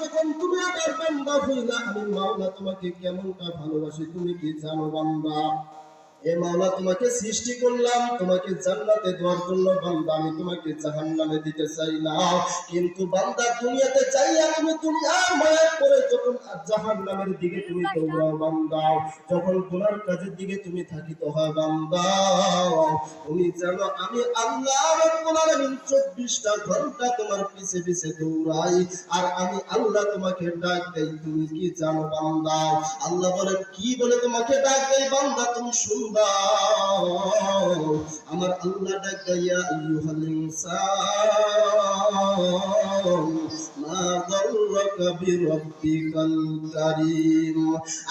যখন তুমি আমার বান্দা হইলা, আমি মাওলা তোমাকে কেমনটা ভালোবাসি তুমি কি জানো বান্দা? এ মাওলা তোমাকে সৃষ্টি করলাম তোমাকে জান্নাতে দেওয়ার জন্য বান্দা, আমি তোমাকে জাহান্নামে দিতে চাই না। কিন্তু বান্দা দুনিয়াতে চাইয়া তুমি দুনিয়ার মায়া করে যখন জাহান্নামের দিকে তুমি দৌড়াও বান্দা, যখন গুনার কাজের দিকে তুমি থাকিতে হয় বান্দা, তুমি জানো আমি আল্লাহ রাব্বুল আলামিন 24টা ঘন্টা তোমার পিছে পিছে দৌড়াই, আর আমি আল্লাহ তোমাকে ডাক দেই তুমি কি জানো বান্দা? আল্লাহ বলেন কি বলে তোমাকে ডাক দেই বান্দা, তুমি শুনবা। আমার আল্লাহ ডাক দেয়া আইয়ুহাল ইনসান মা গাররাকা বিরাব্বিকাল কারীম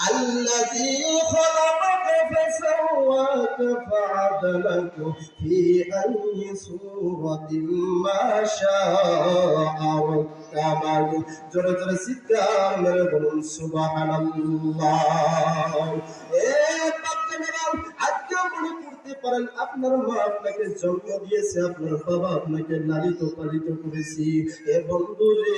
আল্লাযী খালাকাকা ফাসাওয়াকা ফাআদালাকা ফি আইয়ি সূরাতিন মা শাআ রাক্কাবাক। জোরে জোরে চিৎকার মেরে বলুন সুবহানাল্লাহ। পারেন আপনার মা আপনাকে জন্ম দিয়েছে, আপনার বাবা আপনাকে লালিত পালিত করেছি। এ বন্ধু রে,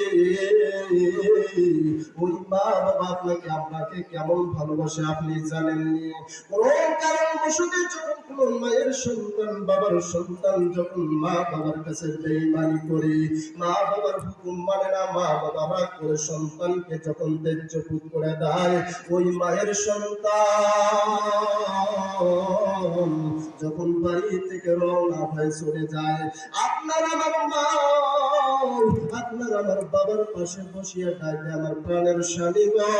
ওই মা বাবা আপনাকে আপনাকে কেমন ভালোবাসে আপনি জানেননি? কোন কারণবশত যখন কোন মায়ের সন্তান বাবার সন্তান যখন মা বাবার কাছে বেঈমানি করে, মা বাবার হুকুম মানে না, মা বাবা রাগ করে সন্তানকে যখন তেজ্যপুত করে দেয়, ওই মায়ের সন্তান যখন বাড়ি থেকে রওনা হয়ে চলে যায়, আপনার আমার মা আপনার আমার বাবার পাশে বসিয়া ডাকে আমার প্রাণের স্বামী গো,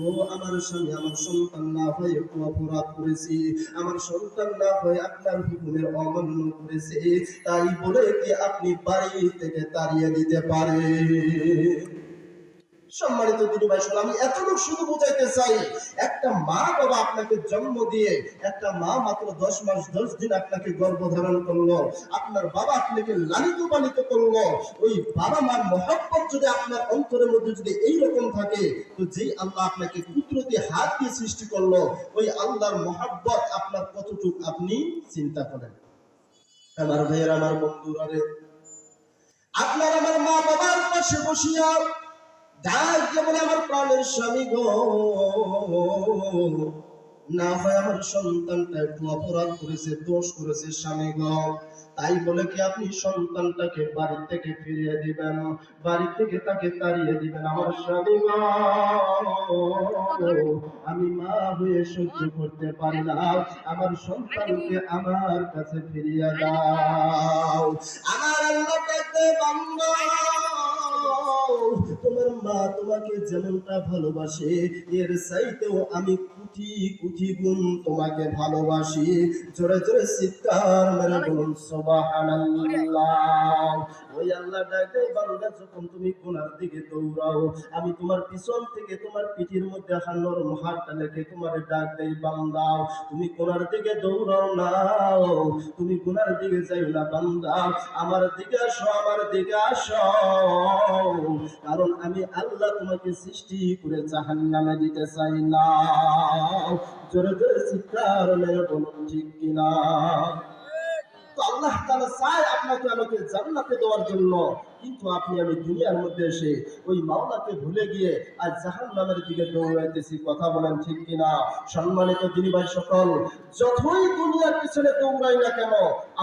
ও আমার স্বামী আমার সন্তান না হয়ে একটু অপরাধ করেছি, আমার সন্তান না হয়ে আপনার হুকুমের অমান্য করেছে, তাই বলে কি আপনি বাড়ি থেকে তাড়িয়ে দিতে পারেন? সম্মানিত দিনী ভাই, আমি এতটুকু শুধু বুঝাইতে চাই, একটা মা বাবা আপনাকে জন্ম দিয়ে, একটা মা মাত্র 10 মাস 10 দিন আপনাকে গর্ভধারণ করলো, আপনার বাবা আপনাকে লালিত পালিত করলো, ওই বাবা মার মহব্বত যদি আপনার অন্তরের মধ্যে যদি এইরকম থাকে, তো যেই আল্লাহ আপনাকে কুদরতি হাত দিয়ে সৃষ্টি করলো, ওই আল্লাহর মহব্বত আপনার কতটুকু আপনি চিন্তা করেন। আমার ভাইয়ের আমার বন্ধুরা রে, আপনার আমার মা বাবার পাশে বসিয়া ডাক বলে আমার প্রাণের স্বামী গো, না হয় আমার সন্তানটা একটু অপরাধ করেছে, দোষ করেছে স্বামী গো, তাই বলে কি আপনি সন্তানটাকে বাড়ি থেকে ফিরিয়ে দিবেন, বাড়ি থেকে তাকে তাড়িয়ে দিবেন? আমার স্বামী গো, আমি মা হয়ে সহ্য করতে পারি না, আমার সন্তানকে আমার কাছে ফিরিয়ে দাও। আমার আল্লাহ ডাকতে বান্দা, তোমার মা তোমাকে যেমনটা ভালোবাসে, এর চাইতেও আমি কোটি কোটি গুণ তোমাকে ভালোবাসি। জোরে জোরে চিৎকার মেরে বলুন সুবহানাল্লাহ। ওই আল্লাহ ডাকে বান্দা, যখন তুমি গুনার দিকে দৌড়াও, আমি তোমার পিছন থেকে তোমার পিঠের মধ্যে নরম হাতটা লেগে তোমার ডাক দেই বান্দা, তুমি গুনার দিকে দৌড়াও না, তুমি গুনার দিকে যাই না বান্দা, আমার দিকে আসো, আমার দিকে আসো, কারণ আমি আল্লাহ তোমাকে সৃষ্টি করে জাহান্নামে দিতে চাই না। জোরে জোরে চিৎকার মেরে বলুন ঠিক কিনা? তো আল্লাহ তাআলা চায় আপনাকে আমাকে জান্নাতে দেওয়ার জন্য, কিন্তু আপনি আমি দুনিয়ার মধ্যে এসে ওই মাওলাকে ভুলে গিয়ে আজ জাহান্নামের দিকে দৌড়াইতেছি। কথা বলেন ঠিক কিনা? সম্মানিত দিনী ভাই সকল, যতই দুনিয়ার পিছনে দৌড়াই না কেন,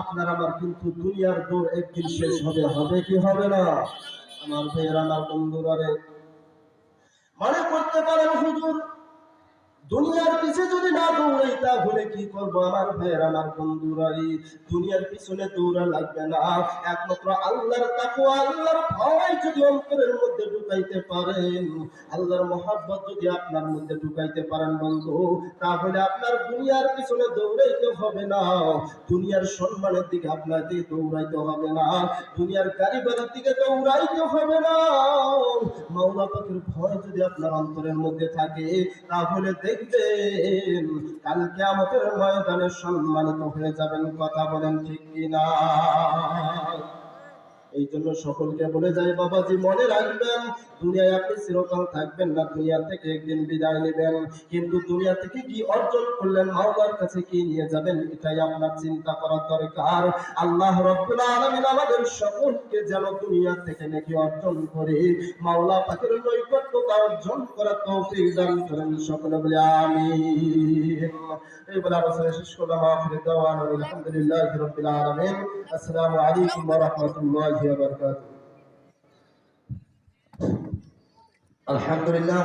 আপনার আমার কিন্তু দুনিয়ার দৌড় একদিন শেষ হবে, হবে কি হবে না? আমার ভাইয়েরা আমার বন্ধুরা রে, মনে করতে পারেন হুজুর দুনিয়ার পিছে যদি না দৌড়াই তাহলে কি করবো? আমার ভাইয়ের আমার বন্ধুরাই, দুনিয়ার পিছনে দৌড়া লাগবে না, একমাত্র আল্লাহর তাকওয়া আল্লাহর ভয় যদি অন্তরের মধ্যে ঢুকাইতে পারেন, আল্লাহর মহব্বত যদি আপনার মধ্যে ঢুকাইতে পারেন বন্ধু, তাহলে আপনার দুনিয়ার পিছনে দৌড়াইতে হবে না, দুনিয়ার সম্মানের দিকে আপনাকে দৌড়াইতে হবে না, দুনিয়ার গাড়ি বাড়ির দিকে দৌড়াইতে হবে না। মাওলা পাকের ভয় যদি আপনার অন্তরের মধ্যে থাকে, তাহলে দেখবেন কাল কিয়ামতের ময়দানে সম্মানিত হয়ে যাবেন। কথা বলেন ঠিক কিনা? এই জন্য সকলকে বলে যাই বাবাজি, মনে রাখবেন দুনিয়ায় আপনি চিরকাল থাকবেন না, দুনিয়া থেকে একদিন বিদায় নেবেন। কিন্তু দুনিয়া থেকে কি অর্জন করলেন, মাওলার কাছে কি নিয়ে যাবেন, এটাই আপনার চিন্তা করার দরকার। আল্লাহ রাব্বুল আলামিন আমাদের সকলকে যেন দুনিয়া থেকে নেকি অর্জন করে মাওলা পাকের নৈকট্যতা অর্জন করার তৌফিক দান করেন। সকলে বলে আমিন। এই বলে আলোচনা শেষ করলাম। আখির দাওয়ানা আলহামদুলিল্লাহি রাব্বিল আলামিন। আসসালামু আলাইকুম ওয়া রাহমাতুল্লাহি ওয়া বারাকাতুহু। আলহামদুলিল্লাহ।